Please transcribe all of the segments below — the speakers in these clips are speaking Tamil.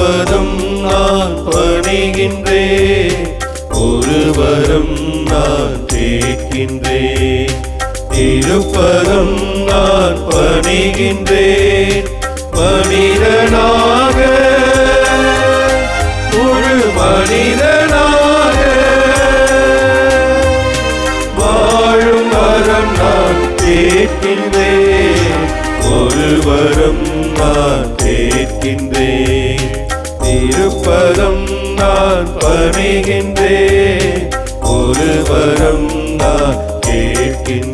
திருப்பதம் நான் பணிகின்றேன், ஒரு வரம் நான் கேட்கின்றேன். திருப்பதம் நான் பணிகின்றேன், மனிதனாக முழு மனிதனாக வாழும் வரம் நான் கேட்கின்றேன், ஒரு வரம் நான் கேட்கின்றேன். திருப்பதம் நான் பணிகின்றேன், ஒரு வரம் நான் கேட்கின்றேன்.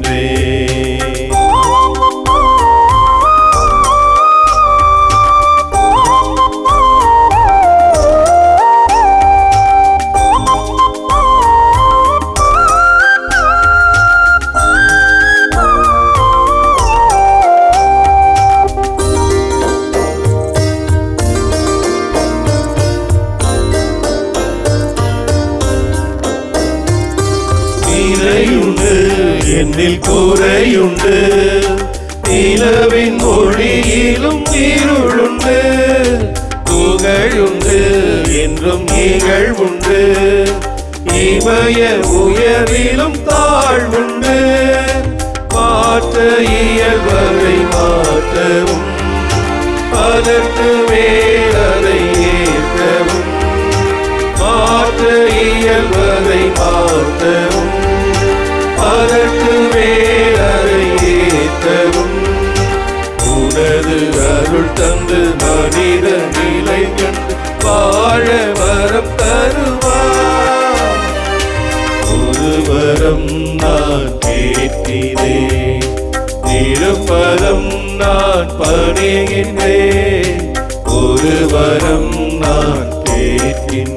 நிறையுண்டு என்னில் குறையுண்டு, நிலவின் ஒளியிலும் இருளுண்டு. புகழுண்டு என்றும் இகழ்வுண்டு, இமய உயரிலும் தாழ்வுண்டு. மாற்ற இயல்பதை மாற்றவும், அதற்கு மேலதை ஏற்கவும். மாற்ற இயல்பதை மாற்றவும், அதற்கு மேலதை ஏற்றவும். உனது அருள் தந்து மனித நிலை கண்டு வாழ வரம் தருவார். ஒரு வரம் நான் கேட்கிறேன், திருப்பதம் நான் பணிகின்றேன், ஒரு வரம் நான் கேட்கின்றேன்.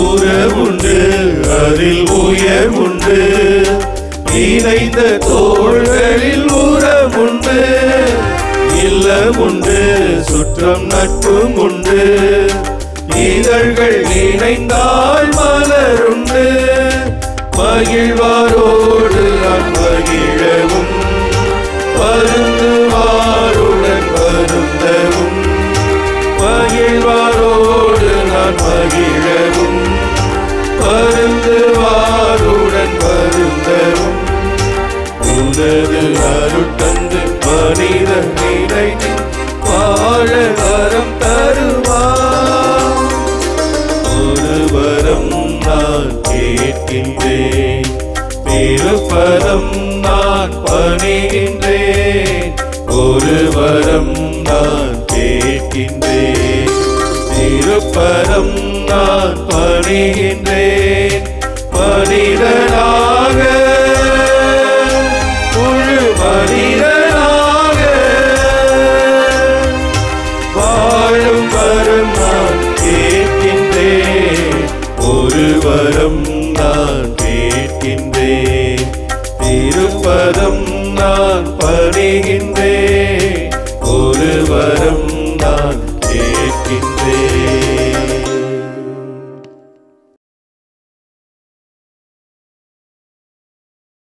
உறவுண்டு அதில் உயர்வுண்டு, இணைந்த தோள்களில் உறவுண்டு. இல்லமுண்டு சுற்றம் நட்பும் உண்டு, இதழ்கள் இணைந்தால் மலருண்டு. மகிழ்வாரோடு நான் மகிழவும், வருந்துவாருடன் வருந்தவும். மகிழ்வாரோடு நான் மகிழவும், வருந்துவாருடன் வருந்தவும். உனது அருள் தந்து மனித நிலை வாழ வரம் தருவார். ஒரு வரம் நான் கேட்கின்றேன், திருப்பதம் நான் பணிகின்றேன், ஒரு வரம் நான் கேட்கின்றேன். திருப்பதம் நான் பணிகின்றேன், மனிதனாக முழு மனிதனாக வாழும் வரம் நான் கேட்கின்றேன், ஒரு வரம் நான் கேட்கின்றேன். திருப்பதம் நான் பணிகின்றேன், ஒரு வரம் நான் கேட்கின்றேன்.